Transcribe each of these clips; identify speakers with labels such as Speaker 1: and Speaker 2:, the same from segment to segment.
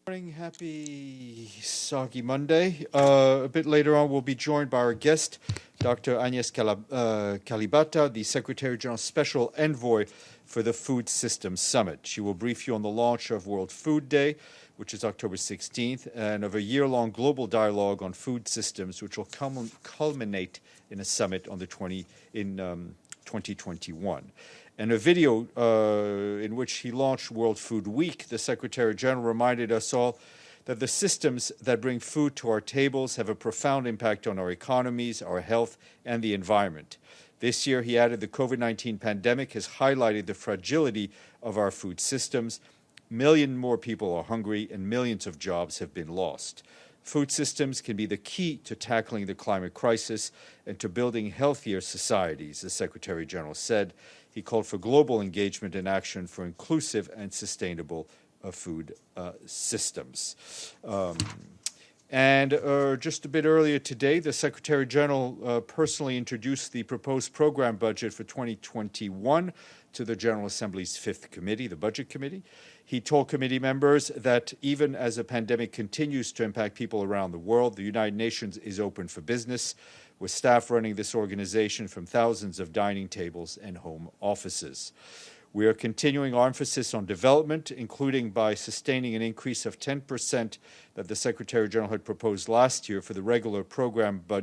Speaker 1: Morning, happy Soggy Monday. A bit later on, we'll be joined by our guest, Dr. Agnes Kalibata, the Secretary General's Special Envoy for the Food Systems Summit. She will brief you on the launch of World Food Day, which is October 16th, and of a year-long global dialogue on food systems, which will culminate in a summit on 2021. In a video in which he launched World Food Week, the Secretary General reminded us all that the systems that bring food to our tables have a profound impact on our economies, our health, and the environment. This year, he added, the COVID-19 pandemic has highlighted the fragility of our food systems. Millions more people are hungry, and millions of jobs have been lost. Food systems can be the key to tackling the climate crisis and to building healthier societies, the Secretary General said. He called for global engagement and action for inclusive and sustainable food systems. Just a bit earlier today, the Secretary General personally introduced the proposed program budget for 2021 to the General Assembly's Fifth Committee, the Budget Committee. He told committee members that even as a pandemic continues to impact people around the world, the United Nations is open for business, with staff running this organization from thousands of dining tables and home offices. We are continuing our emphasis on development, including by sustaining an increase of 10% that the Secretary General had proposed last year for the regular program for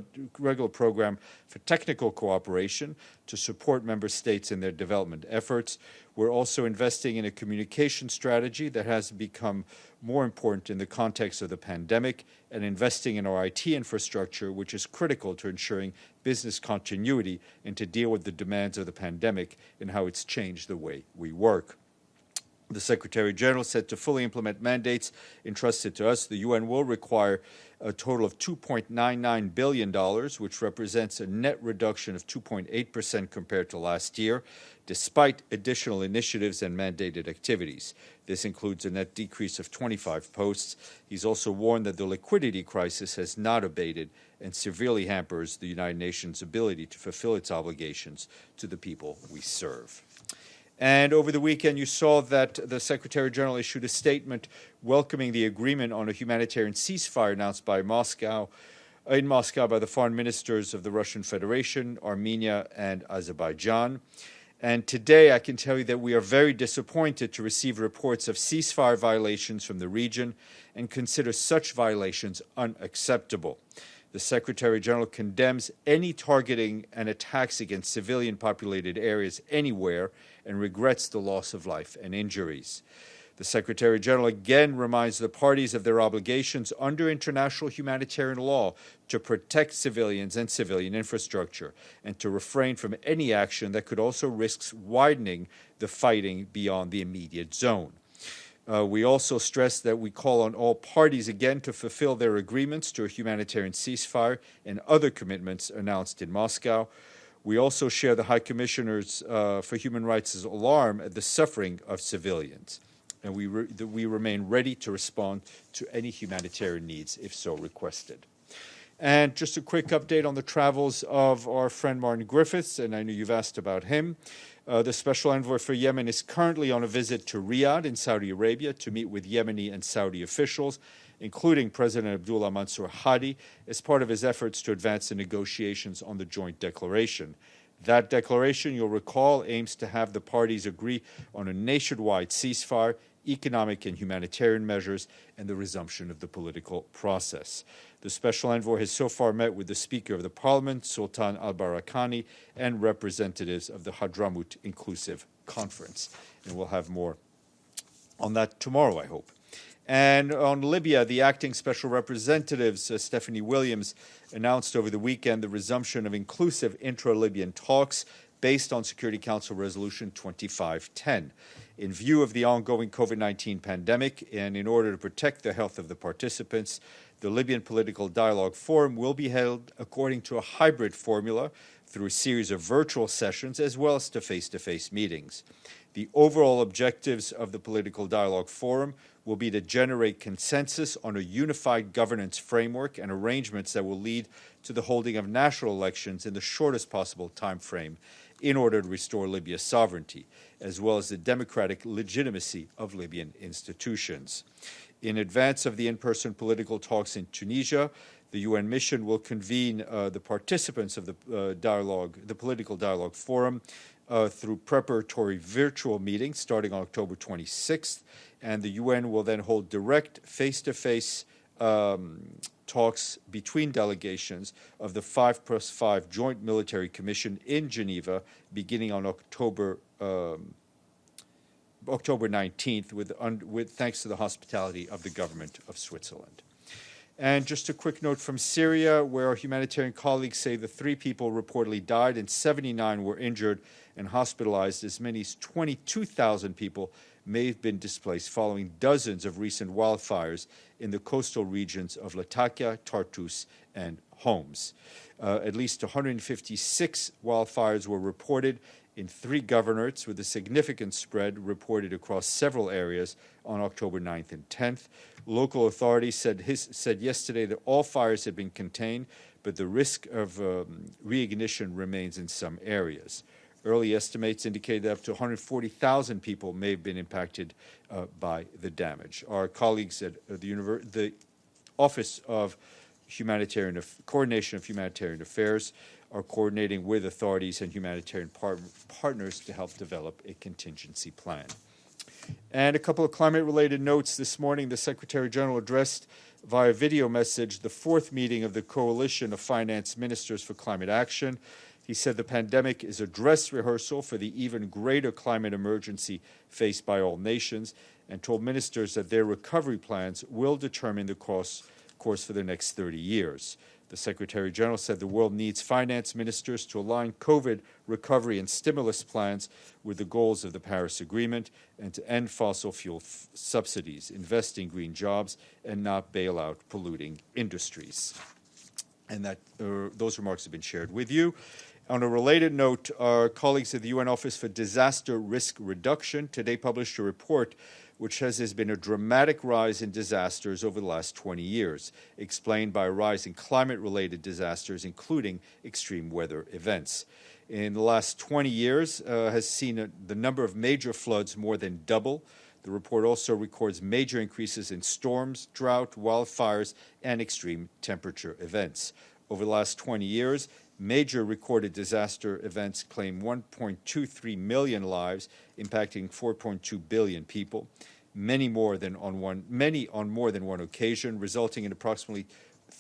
Speaker 1: technical cooperation to support member states in their development efforts. We're also investing in a communication strategy that has become more important in the context of the pandemic, and investing in our IT infrastructure, which is critical to ensuring business continuity and to deal with the demands of the pandemic and how it's changed the way we work. The Secretary General said to fully implement mandates entrusted to us, the UN will require a total of $2.99 billion, which represents a net reduction of 2.8% compared to last year, despite additional initiatives and mandated activities. This includes a net decrease of 25 posts. He's also warned that the liquidity crisis has not abated and severely hampers the United Nations' ability to fulfill its obligations to the people we serve. And over the weekend, you saw that the Secretary General issued a statement welcoming the agreement on a humanitarian ceasefire announced in Moscow by the foreign ministers of the Russian Federation, Armenia, and Azerbaijan. And today, I can tell you that we are very disappointed to receive reports of ceasefire violations from the region and consider such violations unacceptable. The Secretary General condemns any targeting and attacks against civilian populated areas anywhere and regrets the loss of life and injuries. The Secretary General again reminds the parties of their obligations under international humanitarian law to protect civilians and civilian infrastructure, and to refrain from any action that could also risk widening the fighting beyond the immediate zone. We also stress that we call on all parties again to fulfill their agreements to a humanitarian ceasefire and other commitments announced in Moscow. We also share the High Commissioner's for Human Rights' alarm at the suffering of civilians, and we remain ready to respond to any humanitarian needs if so requested. And just a quick update on the travels of our friend Martin Griffiths, and I know you've asked about him. The Special Envoy for Yemen is currently on a visit to Riyadh in Saudi Arabia to meet with Yemeni and Saudi officials, including President Abdullah Mansour Hadi, as part of his efforts to advance the negotiations on the joint declaration. That declaration, you'll recall, aims to have the parties agree on a nationwide ceasefire, economic and humanitarian measures, and the resumption of the political process. The Special Envoy has so far met with the Speaker of the Parliament, Sultan al-Barakani, and representatives of the Hadramaut Inclusive Conference. And we'll have more on that tomorrow, I hope. And on Libya, the acting special representatives, Stephanie Williams, announced over the weekend the resumption of inclusive intra-Libyan talks based on Security Council Resolution 2510. In view of the ongoing COVID-19 pandemic and in order to protect the health of the participants, the Libyan Political Dialogue Forum will be held according to a hybrid formula through a series of virtual sessions as well as to face-to-face meetings. The overall objectives of the Political Dialogue Forum will be to generate consensus on a unified governance framework and arrangements that will lead to the holding of national elections in the shortest possible time frame in order to restore Libya's sovereignty. as well as the democratic legitimacy of Libyan institutions. In advance of the in-person political talks in Tunisia, the UN mission will convene the participants of the political dialogue forum through preparatory virtual meetings starting on October 26th, and the UN will then hold direct face-to-face talks between delegations of the 5+5 Joint Military Commission in Geneva beginning on October 19th, thanks to the hospitality of the government of Switzerland. And just a quick note from Syria, where our humanitarian colleagues say the 3 people reportedly died and 79 were injured and hospitalized. As many as 22,000 people may have been displaced following dozens of recent wildfires in the coastal regions of Latakia, Tartus, and Homs. At least 156 wildfires were reported in 3 governorates, with a significant spread reported across several areas on October 9th and 10th. Local authorities said yesterday that all fires had been contained, but the risk of reignition remains in some areas. Early estimates indicate that up to 140,000 people may have been impacted by the damage. Our colleagues at the Office of Coordination of Humanitarian Affairs are coordinating with authorities and humanitarian partners to help develop a contingency plan. And a couple of climate-related notes. This morning, the Secretary General addressed via video message the 4th meeting of the Coalition of Finance Ministers for Climate Action. He said the pandemic is a dress rehearsal for the even greater climate emergency faced by all nations, and told ministers that their recovery plans will determine the course for the next 30 years. The Secretary General said the world needs finance ministers to align COVID recovery and stimulus plans with the goals of the Paris Agreement and to end fossil fuel subsidies, invest in green jobs, and not bail out polluting industries. And that those remarks have been shared with you. On a related note, our colleagues at the UN Office for Disaster Risk Reduction today published a report which says there's been a dramatic rise in disasters over the last 20 years, explained by a rise in climate-related disasters, including extreme weather events. In the last 20 years, has seen the number of major floods more than double. The report also records major increases in storms, drought, wildfires, and extreme temperature events. Over the last 20 years, major recorded disaster events claim 1.23 million lives, impacting 4.2 billion people, many on more than one occasion, resulting in approximately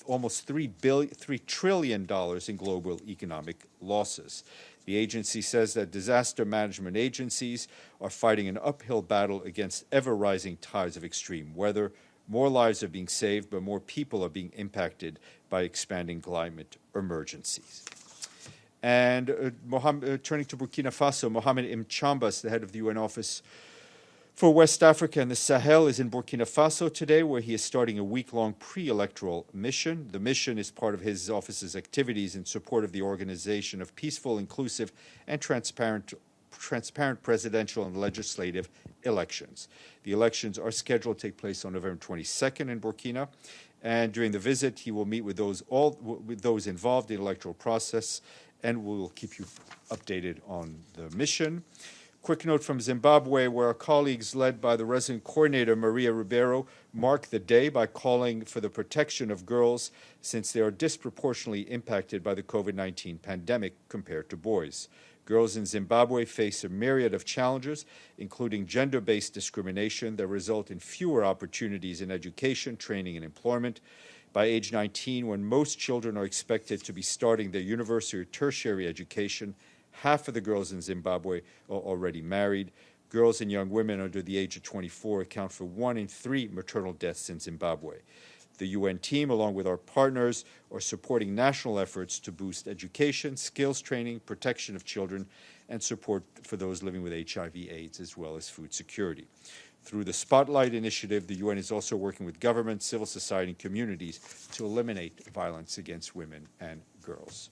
Speaker 1: almost $3 trillion in global economic losses. The agency says that disaster management agencies are fighting an uphill battle against ever-rising tides of extreme weather. More lives are being saved, but more people are being impacted by expanding climate emergencies. And turning to Burkina Faso, Mohamed Mchambas, the head of the UN Office for West Africa and the Sahel, is in Burkina Faso today, where he is starting a week-long pre-electoral mission. The mission is part of his office's activities in support of the organization of peaceful, inclusive, and transparent presidential and legislative elections. The elections are scheduled to take place on November 22nd in Burkina, and during the visit, he will meet with those involved in the electoral process, and we will keep you updated on the mission. Quick note from Zimbabwe, where our colleagues led by the resident coordinator, Maria Ribeiro, mark the day by calling for the protection of girls, since they are disproportionately impacted by the COVID-19 pandemic compared to boys. Girls in Zimbabwe face a myriad of challenges, including gender-based discrimination that result in fewer opportunities in education, training, and employment. By age 19, when most children are expected to be starting their university or tertiary education, half of the girls in Zimbabwe are already married. Girls and young women under the age of 24 account for 1 in 3 maternal deaths in Zimbabwe. The UN team, along with our partners, are supporting national efforts to boost education, skills training, protection of children, and support for those living with HIV/AIDS, as well as food security. Through the Spotlight Initiative, the UN is also working with government, civil society, and communities to eliminate violence against women and girls.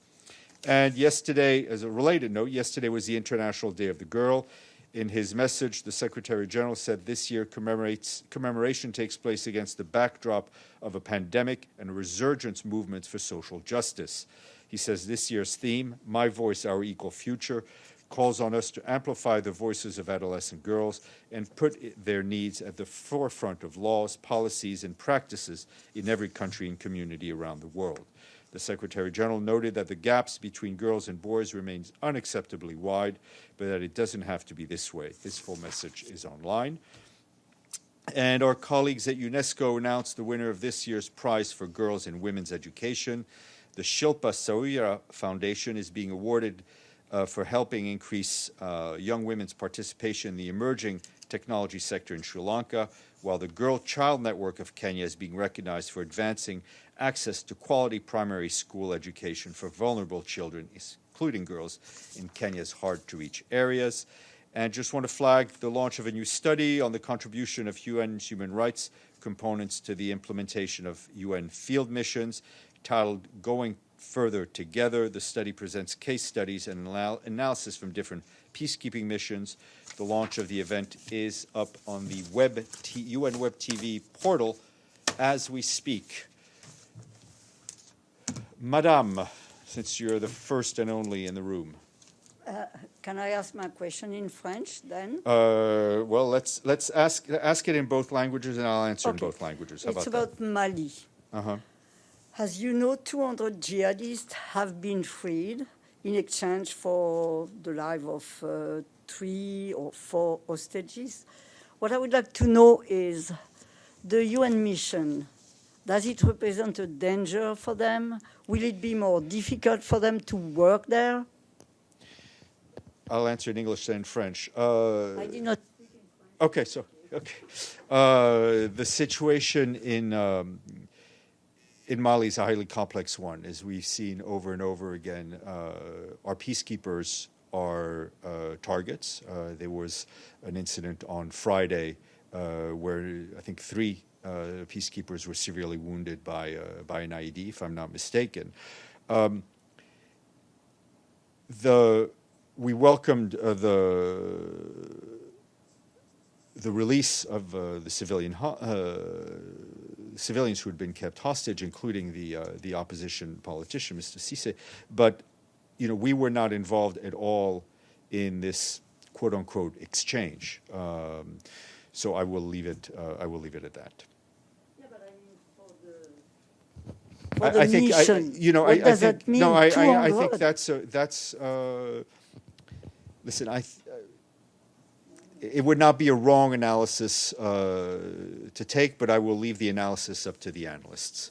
Speaker 1: And yesterday, as a related note, yesterday was the International Day of the Girl. In his message, the Secretary General said this year commemoration takes place against the backdrop of a pandemic and a resurgence movements for social justice. He says this year's theme, My Voice, Our Equal Future, calls on us to amplify the voices of adolescent girls and put their needs at the forefront of laws, policies, and practices in every country and community around the world. The Secretary General noted that the gaps between girls and boys remains unacceptably wide, but that it doesn't have to be this way. His full message is online. And our colleagues at UNESCO announced the winner of this year's prize for girls and women's education. The Shilpa Sauyra Foundation is being awarded for helping increase young women's participation in the emerging technology sector in Sri Lanka, while the Girl Child Network of Kenya is being recognized for advancing access to quality primary school education for vulnerable children, including girls, in Kenya's hard-to-reach areas. And just want to flag the launch of a new study on the contribution of UN's human rights components to the implementation of UN field missions, titled Going Further Together. The study presents case studies and analysis from different peacekeeping missions. The launch of the event is up on the UN Web TV portal as we speak. Madame, since you're the first and only in the room.
Speaker 2: Can I ask my question in French then?
Speaker 1: Well, let's ask it in both languages, and I'll answer in both languages. How
Speaker 2: it's
Speaker 1: about
Speaker 2: that? Mali.
Speaker 1: Uh-huh.
Speaker 2: As you know, 200 jihadists have been freed in exchange for the life of 3 or 4 hostages. What I would like to know is the UN mission. Does it represent a danger for them? Will it be more difficult for them to work there?
Speaker 1: I'll answer in English and French.
Speaker 2: I did not speak in French.
Speaker 1: Okay. The situation in Mali is a highly complex one, as we've seen over and over again. Our peacekeepers are targets. There was an incident on Friday where I think 3 peacekeepers were severely wounded by an IED, if I'm not mistaken. We welcomed the release of the civilians who had been kept hostage, including the opposition politician, Mr. Cisse. But we were not involved at all in this "quote unquote" exchange. So I will leave it. I will leave it at that.
Speaker 2: Yeah, but I mean for the mission. What does that mean?
Speaker 1: No, I think that's. Listen, it would not be a wrong analysis to take, but I will leave the analysis up to the analysts.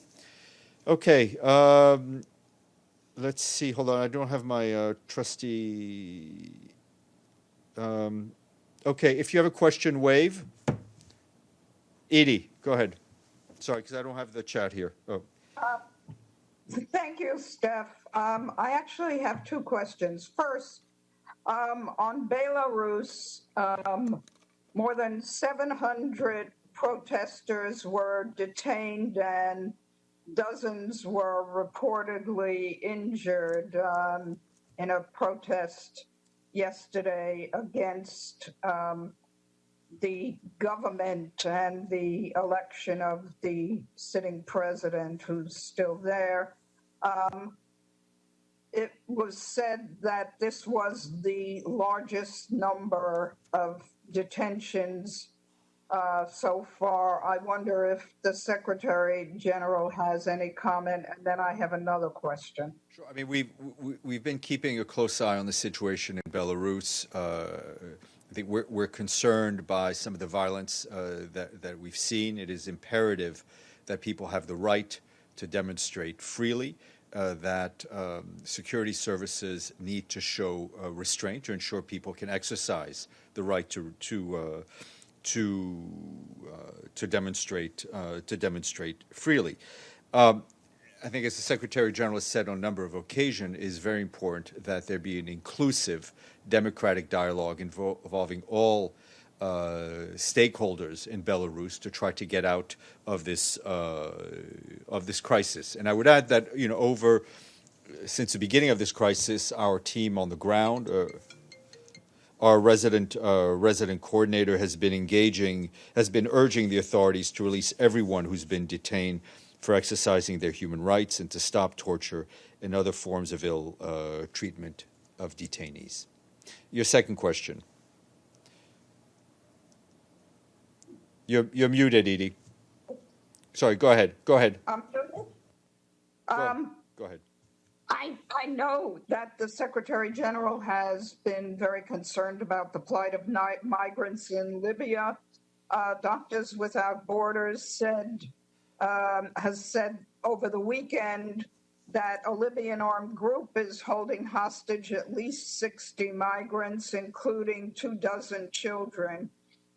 Speaker 1: Okay, let's see. Hold on, I don't have my trusty. Okay, if you have a question, wave. Edie, go ahead. Sorry, because I don't have the chat here. Oh.
Speaker 3: Thank you, Steph. I actually have 2 questions. First, on Belarus, more than 700 protesters were detained and dozens were reportedly injured in a protest yesterday against the government and the election of the sitting president, who's still there. It was said that this was the largest number of detentions so far. I wonder if the Secretary General has any comment, and then I have another question.
Speaker 1: Sure. I mean, we've been keeping a close eye on the situation in Belarus. I think we're concerned by some of the violence that we've seen. It is imperative that people have the right to demonstrate freely. That security services need to show restraint to ensure people can exercise the right to demonstrate freely. I think, as the Secretary General has said on a number of occasions, it is very important that there be an inclusive democratic dialogue involving all stakeholders in Belarus to try to get out of this crisis. And I would add that since the beginning of this crisis, our team on the ground, our resident coordinator, has been urging the authorities to release everyone who's been detained for exercising their human rights and to stop torture and other forms of ill treatment of detainees. Your second question. You're muted, Edie. Sorry, go ahead. Go ahead. Go ahead.
Speaker 3: I know that the Secretary General has been very concerned about the plight of migrants in Libya. Doctors Without Borders has said over the weekend that a Libyan armed group is holding hostage at least 60 migrants, including 24 children,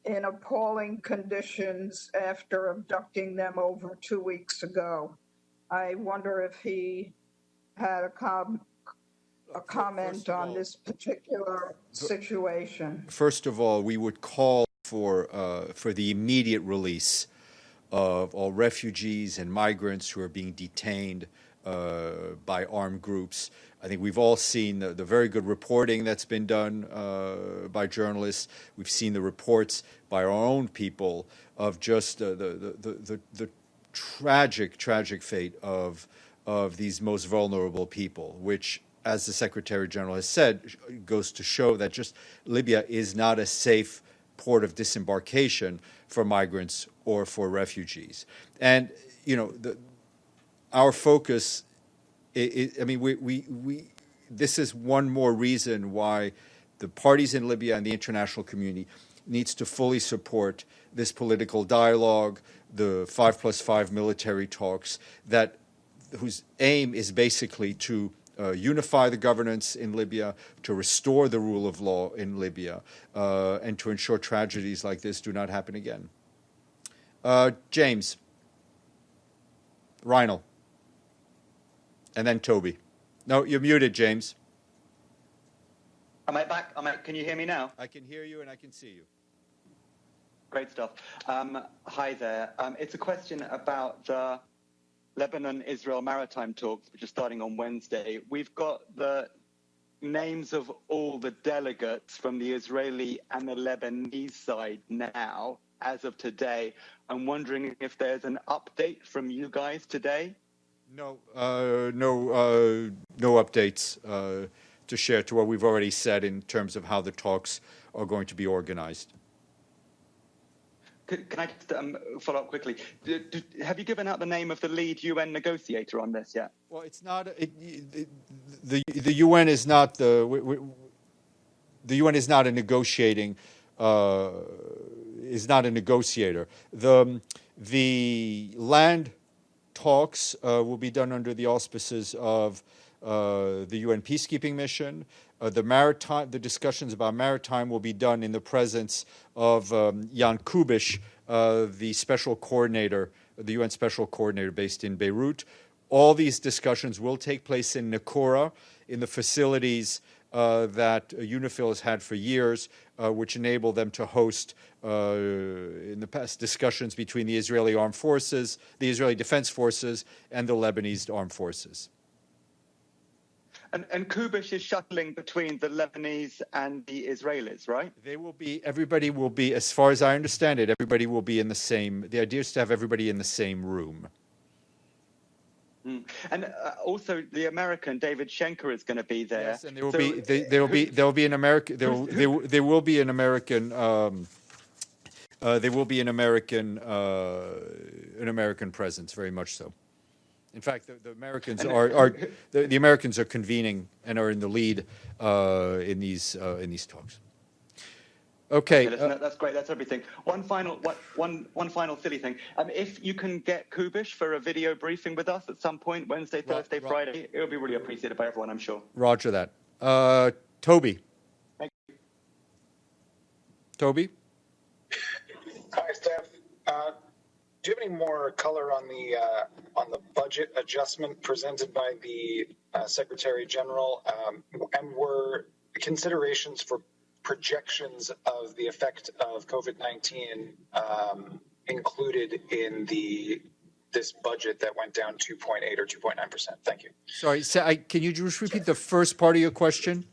Speaker 3: in appalling conditions after abducting them over 2 weeks ago. I wonder if he had a comment on this particular situation.
Speaker 1: First of all, we would call for the immediate release of all refugees and migrants who are being detained by armed groups. I think we've all seen the very good reporting that's been done by journalists. We've seen the reports by our own people of just the tragic fate of these most vulnerable people, which, as the Secretary General has said, goes to show that just Libya is not a safe port of disembarkation for migrants or for refugees. And, our focus, this is one more reason why the parties in Libya and the international community needs to fully support this political dialogue, the 5+5 military talks, whose aim is basically to unify the governance in Libya, to restore the rule of law in Libya, and to ensure tragedies like this do not happen again. James. Reinl. And then Toby. No, you're muted, James.
Speaker 4: Am I back? Can you hear me now?
Speaker 1: I can hear you and I can see you.
Speaker 4: Great stuff. Hi there. It's a question about the Lebanon-Israel maritime talks, which are starting on Wednesday. We've got the names of all the delegates from the Israeli and the Lebanese side now, as of today. I'm wondering if there's an update from you guys today?
Speaker 1: No updates to share to what we've already said in terms of how the talks are going to be organized.
Speaker 4: Can I just follow up quickly? Have you given out the name of the lead UN negotiator on this yet?
Speaker 1: Well, it's not the UN is not the UN is not a negotiating is not a negotiator. The land talks will be done under the auspices of the UN peacekeeping mission. The discussions about maritime will be done in the presence of Jan Kubiš, the special coordinator, the UN special coordinator based in Beirut. All these discussions will take place in Nakura, in the facilities that UNIFIL has had for years, which enable them to host, in the past, discussions between the Israeli armed forces, the Israeli Defense Forces, and the Lebanese armed forces.
Speaker 4: And Kubiš is shuttling between the Lebanese and the Israelis, right?
Speaker 1: Everybody will be, as far as I understand it, everybody will be in the same, the idea is to have everybody in the same room.
Speaker 4: And also the American David Schenker is going to be there.
Speaker 1: Yes, and there will be an American presence, very much so. In fact, the Americans are convening and are in the lead in these talks. Okay,
Speaker 4: that's great. That's everything. One final silly thing. If you can get Kubiš for a video briefing with us at some point, Wednesday, Thursday, Friday, it would be really appreciated by everyone, I'm sure.
Speaker 1: Roger that. Toby.
Speaker 4: Thank you.
Speaker 1: Toby.
Speaker 5: Hi, Steph. Do you have any more color on the budget adjustment presented by the Secretary General? And were considerations for projections of the effect of COVID-19 included in this budget that went down 2.8 or 2.9%? Thank you.
Speaker 1: Sorry, can you just repeat the first part of your question?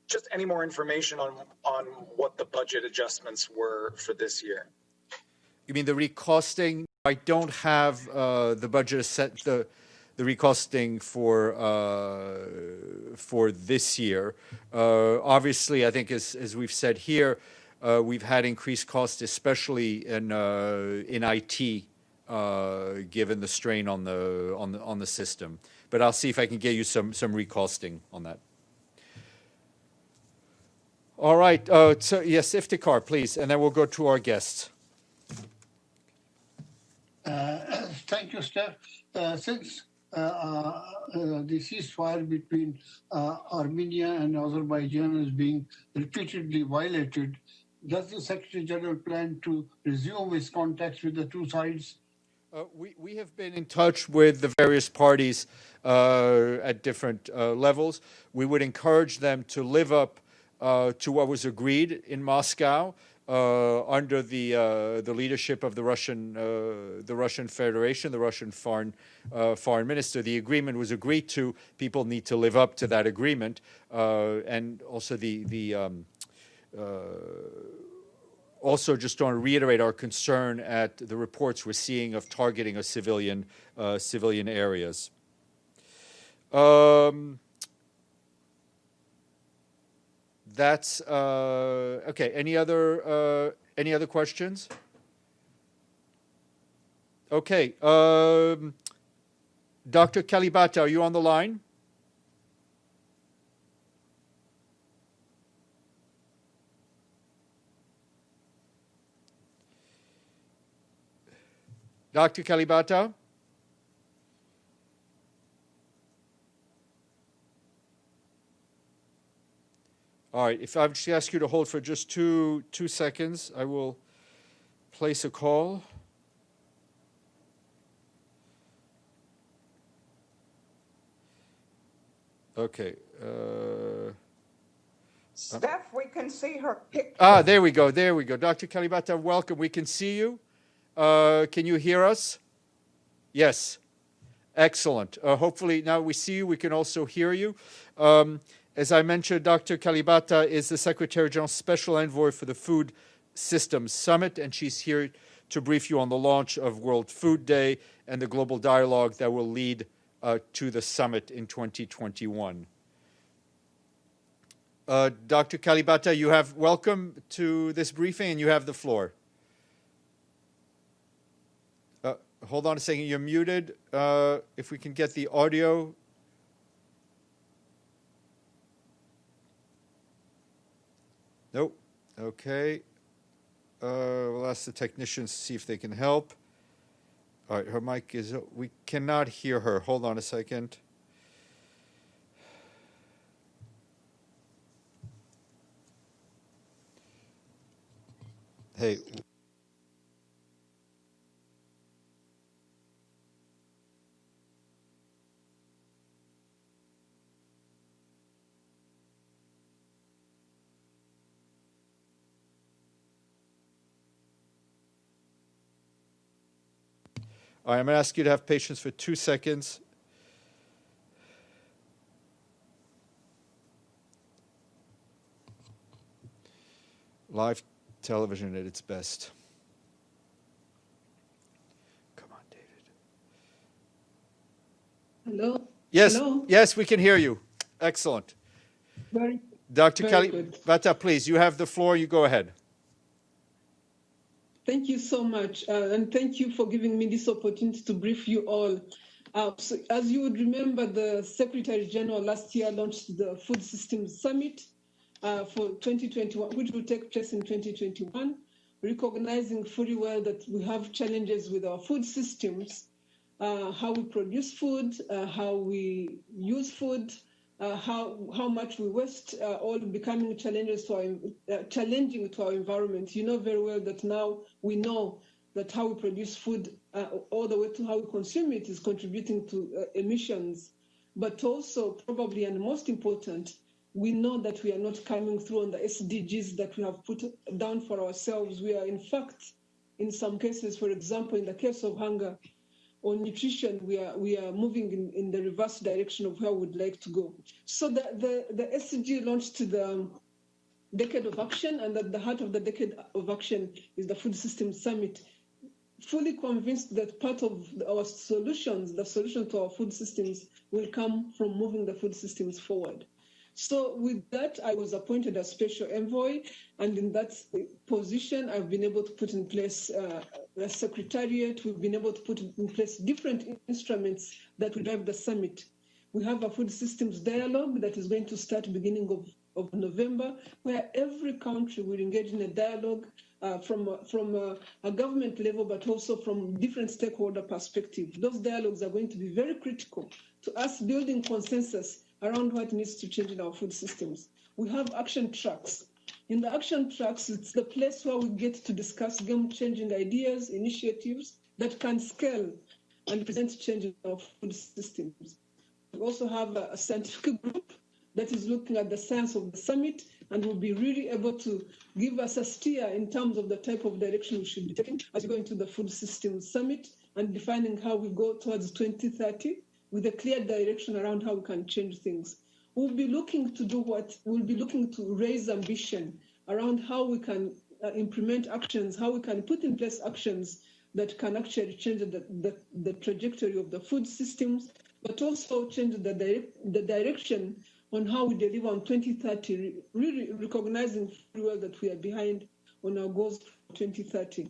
Speaker 5: Just any more information on what the budget adjustments were for this year. You
Speaker 1: mean the recosting? I don't have the budget set. recosting for this year. Obviously, I think as we've said here, we've had increased costs, especially in IT, given the strain on the system. But I'll see if I can get you some recosting on that. All right. So yes, Iftikhar, please, and then we'll go to our guests.
Speaker 6: Thank you, Steph. Since the ceasefire between Armenia and Azerbaijan is being repeatedly violated, does the Secretary General plan to resume his contacts with the two sides?
Speaker 1: We have been in touch with the various parties at different levels. We would encourage them to live up to what was agreed in Moscow under the leadership of the Russian Federation, the Russian foreign minister. The agreement was agreed to. People need to live up to that agreement, and also also just want to reiterate our concern at the reports we're seeing of targeting of civilian areas. That's okay. Any other questions? Okay. Dr. Kalibata, are you on the line? Dr. Kalibata? All right, if I just ask you to hold for just two seconds, I will place a call. Okay.
Speaker 3: Steph, we can see her picture.
Speaker 1: Ah, there we go. Dr. Kalibata, welcome. We can see you. Can you hear us? Yes. Excellent. Hopefully now we see you. We can also hear you. As I mentioned, Dr. Kalibata is the Secretary General's Special Envoy for the Food Systems Summit, and she's here to brief you on the launch of World Food Day and the global dialogue that will lead to the summit in 2021. Dr. Kalibata, welcome to this briefing, and you have the floor. Hold on a second, you're muted. If we can get the audio. Nope. Okay. We'll ask the technicians to see if they can help. All right, her mic is, we cannot hear her. Hold on a second. Hey. All right, I'm going to ask you to have patience for 2 seconds. Live television at its best. Come on, David.
Speaker 7: Hello?
Speaker 1: Yes,
Speaker 7: Hello?
Speaker 1: yes, we can hear you. Excellent. Dr. Kalibata, please, you have the floor. You go ahead.
Speaker 7: Thank you so much, and thank you for giving me this opportunity to brief you all. So as you would remember, the Secretary General last year launched the Food Systems Summit for 2021, which will take place in 2021, recognizing fully well that we have challenges with our food systems, how we produce food, how we use food, how much we waste, all becoming challenges challenging to our environment. You know very well that now we know that how we produce food all the way to how we consume it is contributing to emissions. But also, probably and most important, we know that we are not coming through on the SDGs that we have put down for ourselves. We are, in fact, in some cases, for example, in the case of hunger, on nutrition, we are moving in the reverse direction of where we'd like to go. So the SDG launched the Decade of Action, and at the heart of the Decade of Action is the Food Systems Summit. fully convinced that part of our solutions, the solution to our food systems, will come from moving the food systems forward. So with that, I was appointed as special envoy, and in that position, I've been able to put in place a secretariat. We've been able to put in place different instruments that will drive the summit. We have a food systems dialogue that is going to start beginning of November, where every country will engage in a dialogue from a government level, but also from different stakeholder perspectives. Those dialogues are going to be very critical to us building consensus around what needs to change in our food systems. We have action tracks. In the action tracks, it's the place where we get to discuss game-changing ideas, initiatives that can scale and present change in our food systems. We also have a scientific group that is looking at the science of the summit and will be really able to give us a steer in terms of the type of direction we should be taking as we go into the food systems summit and defining how we go towards 2030 with a clear direction around how we can change things. We'll be looking to do what? We'll be looking to raise ambition around how we can implement actions, how we can put in place actions that can actually change the trajectory of the food systems, but also change the direction on how we deliver on 2030, really recognizing very well that we are behind on our goals for 2030.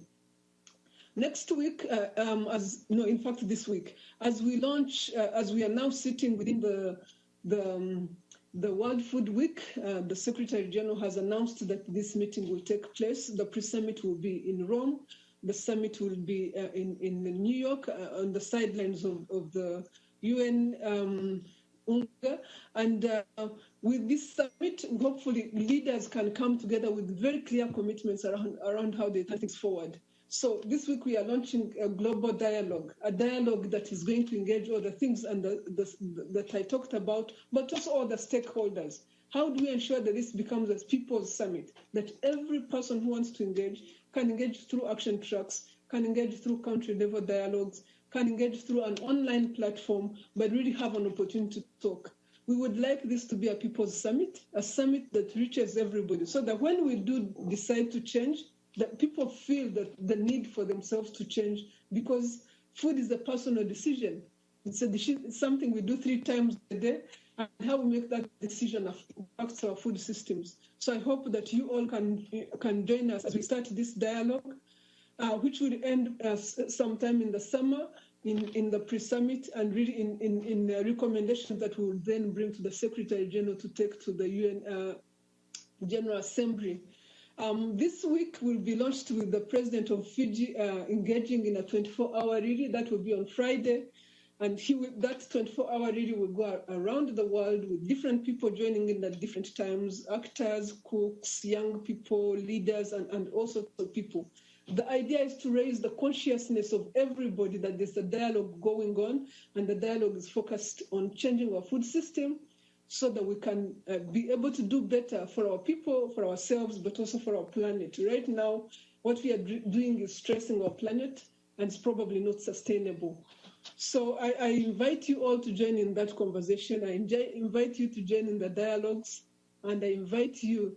Speaker 7: Next week, in fact, this week, as we launch, as we are now sitting within the World Food Week, the Secretary General has announced that this meeting will take place. The pre-summit will be in Rome. The summit will be in New York on the sidelines of the UN and with this summit, hopefully leaders can come together with very clear commitments around how they take things forward. So this week we are launching a global dialogue, a dialogue that is going to engage all the things and that I talked about, but also all the stakeholders. How do we ensure that this becomes a people's summit, that every person who wants to engage can engage through action tracks, can engage through country-level dialogues, can engage through an online platform, but really have an opportunity to talk. We would like this to be a people's summit, a summit that reaches everybody, so that when we do decide to change, that people feel that the need for themselves to change, because food is a personal decision. It's something we do 3 times a day, and how we make that decision affects our food systems. So I hope that you all can join us as we start this dialogue, which will end sometime in the summer, in the pre-summit, and really in recommendations that we will then bring to the Secretary General to take to the UN General Assembly. This week will be launched with the President of Fiji engaging in a 24-hour rally. That will be on Friday. And that 24-hour rally will go around the world with different people joining in at different times, actors, cooks, young people, leaders, and all sorts of people. The idea is to raise the consciousness of everybody that there's a dialogue going on, and the dialogue is focused on changing our food system so that we can be able to do better for our people, for ourselves, but also for our planet. Right now, what we are doing is stressing our planet, and it's probably not sustainable. So I invite you all to join in that conversation. I invite you to join in the dialogues, and I invite you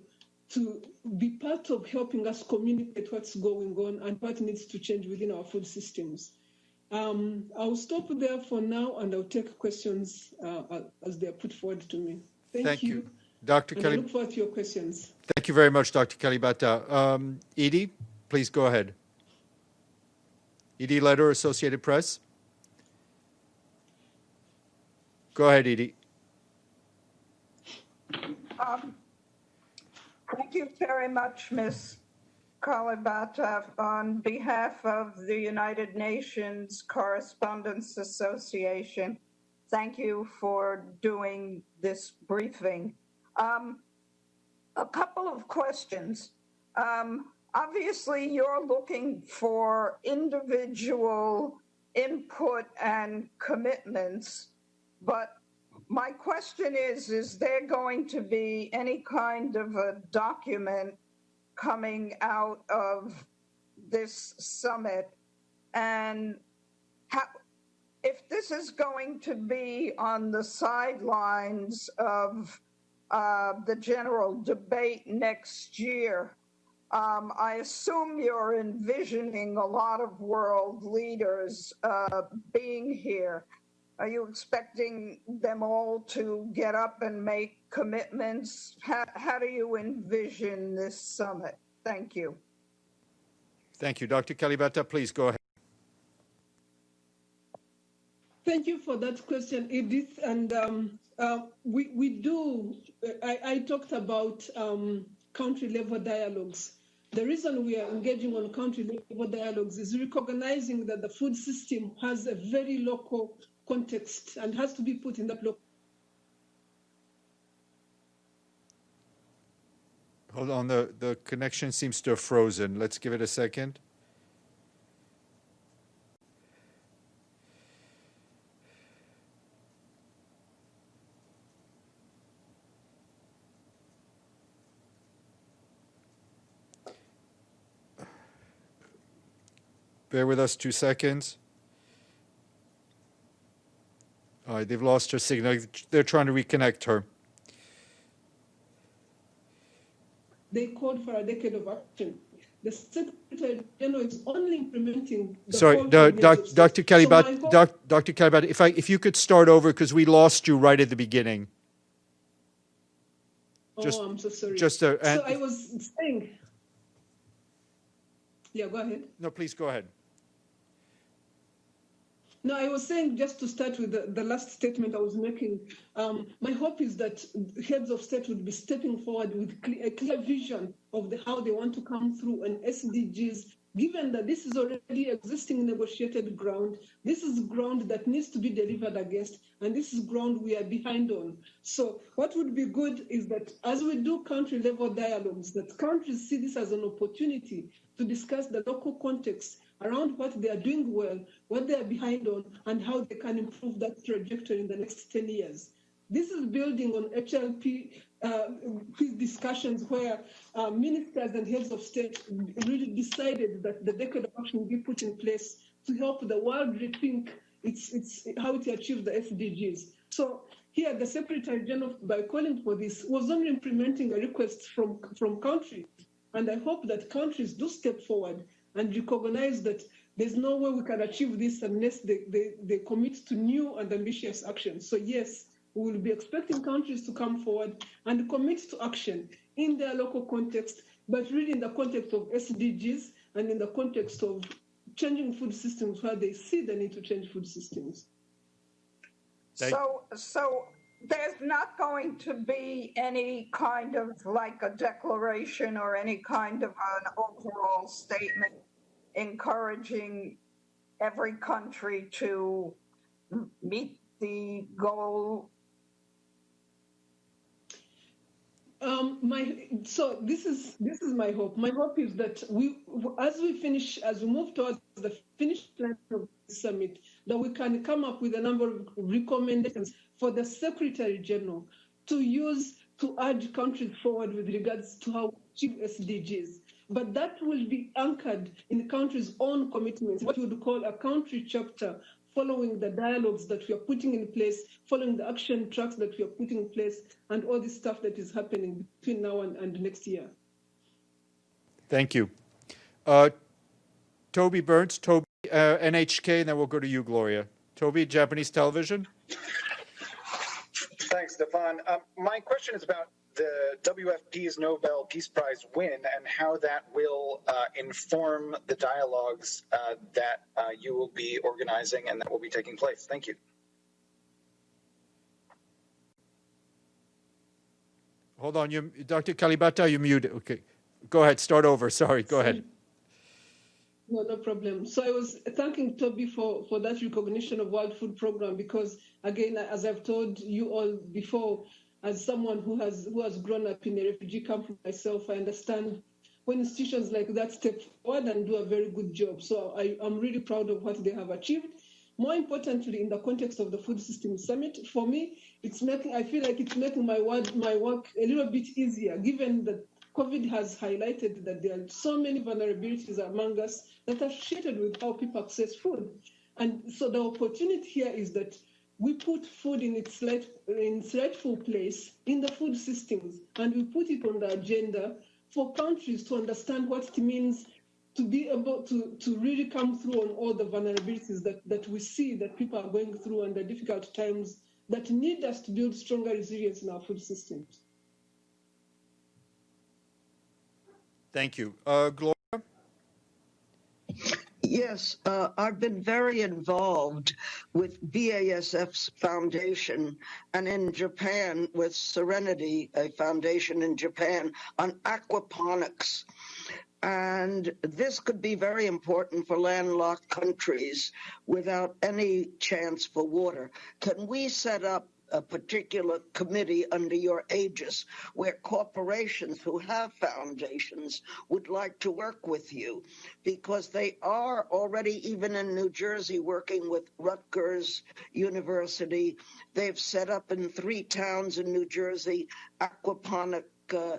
Speaker 7: to be part of helping us communicate what's going on and what needs to change within our food systems. I'll stop there for now, and I'll take questions as they are put forward to me. Thank you.
Speaker 1: Dr.
Speaker 7: And I look forward to your questions.
Speaker 1: Thank you very much, Dr. Kalibata. Edie, please go ahead. Edie Leder, Associated Press. Go ahead, Edie.
Speaker 3: Thank you very much, Ms. Kalibata. On behalf of the United Nations Correspondents Association, thank you for doing this briefing. A couple of questions. Obviously, you're looking for individual input and commitments, but my question is there going to be any kind of a document coming out of this summit? And if this is going to be on the sidelines of the general debate next year, I assume you're envisioning a lot of world leaders being here. Are you expecting them all to get up and make commitments? How do you envision this summit? Thank you.
Speaker 1: Thank you. Dr. Kalibata, please go ahead.
Speaker 7: Thank you for that question, Edith. And we do, I talked about country-level dialogues. The reason we are engaging on country-level dialogues is recognizing that the food system has a very local context and has to be put in that local.
Speaker 1: Hold on, the connection seems to have frozen. Let's give it a second. Bear with us 2 seconds. All right, they've lost her signal. They're trying to reconnect her.
Speaker 7: They called for a decade of action. The Secretary General is only implementing the
Speaker 1: Sorry, Dr. Kalibat, Dr. Kalibat, if you could start over because we lost you right at the beginning.
Speaker 7: I'm so sorry.
Speaker 1: So
Speaker 7: I was saying. Yeah, go ahead.
Speaker 1: No, please go ahead.
Speaker 7: No, I was saying, just to start with the last statement I was making, my hope is that heads of state would be stepping forward with a clear vision of how they want to come through on SDGs, given that this is already existing negotiated ground. This is ground that needs to be delivered against, and this is ground we are behind on. So what would be good is that as we do country-level dialogues, that countries see this as an opportunity to discuss the local context around what they are doing well, what they are behind on, and how they can improve that trajectory in the next 10 years. This is building on HLP discussions where ministers and heads of state really decided that the decade of action will be put in place to help the world rethink how to achieve the SDGs. So here, the Secretary General, by calling for this, was only implementing a request from countries. And I hope that countries do step forward and recognize that there's no way we can achieve this unless they commit to new and ambitious action. So yes, we will be expecting countries to come forward and commit to action in their local context, but really in the context of SDGs and in the context of changing food systems where they see the need to change food systems.
Speaker 3: So there's not going to be any kind of like a declaration or any kind of an overall statement encouraging every country to meet the goal.
Speaker 7: So this is my hope. My hope is that as we move towards the finish line of the summit, that we can come up with a number of recommendations for the Secretary General to urge countries forward with regards to how to achieve SDGs. But that will be anchored in the country's own commitments, what we would call a country chapter, following the dialogues that we are putting in place, following the action tracks that we are putting in place, and all this stuff that is happening between now and next year.
Speaker 1: Thank you. Toby Burns, NHK, and then we'll go to you, Gloria. Toby, Japanese television.
Speaker 5: Thanks, Stéphane. My question is about the WFP's Nobel Peace Prize win and how that will inform the dialogues that you will be organizing and that will be taking place. Thank you.
Speaker 1: Hold on, Dr. Kalibata, you're muted. Okay, go ahead, start over. Sorry, go ahead.
Speaker 7: No problem. So I was thanking Toby for that recognition of World Food Program because, again, as I've told you all before, as someone who has grown up in a refugee camp myself, I understand when institutions like that step forward and do a very good job. So I'm really proud of what they have achieved. More importantly, in the context of the Food Systems Summit, for me, I feel like it's making my work a little bit easier, given that COVID has highlighted that there are so many vulnerabilities among us that are associated with how people access food. And so the opportunity here is that we put food in its rightful place in the food systems, and we put it on the agenda for countries to understand what it means to be able to really come through on all the vulnerabilities that we see that people are going through and the difficult times that need us to build stronger resilience in our food systems.
Speaker 1: Thank you. Gloria?
Speaker 3: Yes, I've been very involved with BASF's foundation and in Japan with Serenity, a foundation in Japan, on aquaponics. And this could be very important for landlocked countries without any chance for water. Can we set up a particular committee under your aegis where corporations who have foundations would like to work with you? Because they are already, even in New Jersey, working with Rutgers University. They've set up in 3 towns in New Jersey aquaponic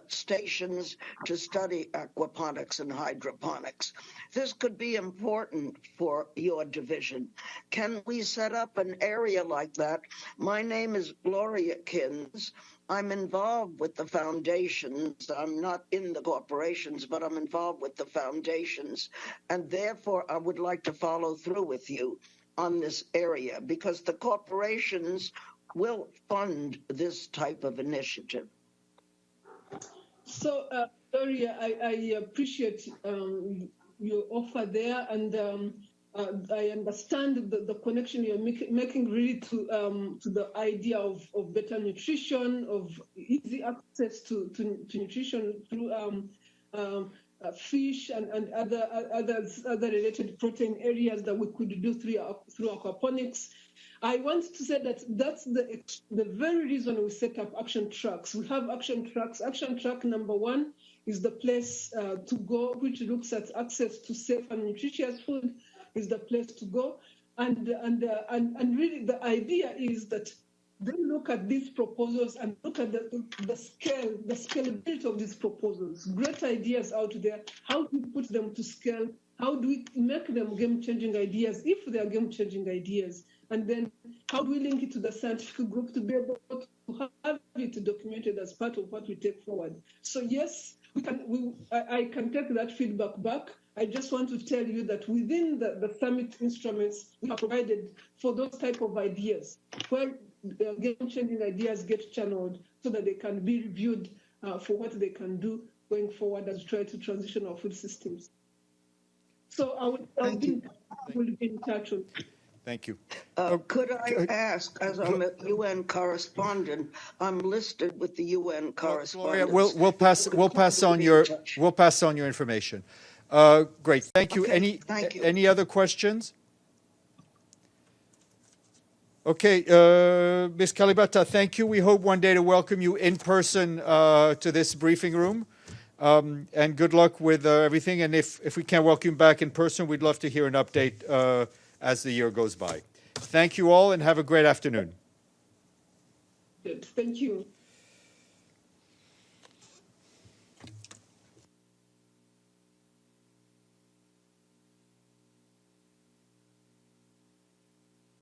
Speaker 3: stations to study aquaponics and hydroponics. This could be important for your division. Can we set up an area like that? My name is Gloria Kins. I'm involved with the foundations. I'm not in the corporations, but I'm involved with the foundations. And therefore, I would like to follow through with you on this area because the corporations will fund this type of initiative.
Speaker 7: So, Gloria, I appreciate your offer there, and I understand the connection you're making really to the idea of better nutrition, of easy access to nutrition through fish and other related protein areas that we could do through aquaponics. I want to say that that's the very reason we set up action tracks. We have action tracks. Action track number 1 is the place to go, which looks at access to safe and nutritious food, is the place to go. And really the idea is that they look at these proposals and look at the scalability of these proposals. Great ideas out there. How do we put them to scale? How do we make them game-changing ideas if they are game-changing ideas? And then how do we link it to the scientific group to be able to have it documented as part of what we take forward? So yes, I can take that feedback back. I just want to tell you that within the summit instruments, we have provided for those type of ideas, where the game-changing ideas get channeled so that they can be reviewed for what they can do going forward as we try to transition our food systems. So I will be in touch on.
Speaker 1: Thank you.
Speaker 3: Could I ask, as I'm a UN correspondent, I'm listed with the UN correspondent.
Speaker 1: Gloria, we'll pass on your information. Great. Thank you.
Speaker 3: Okay,
Speaker 1: Any other questions? Okay, Ms. Kalibata, thank you. We hope one day to welcome you in person to this briefing room. And good luck with everything. And if we can't welcome you back in person, we'd love to hear an update as the year goes by. Thank you all and have a great afternoon.
Speaker 7: Good. Thank you.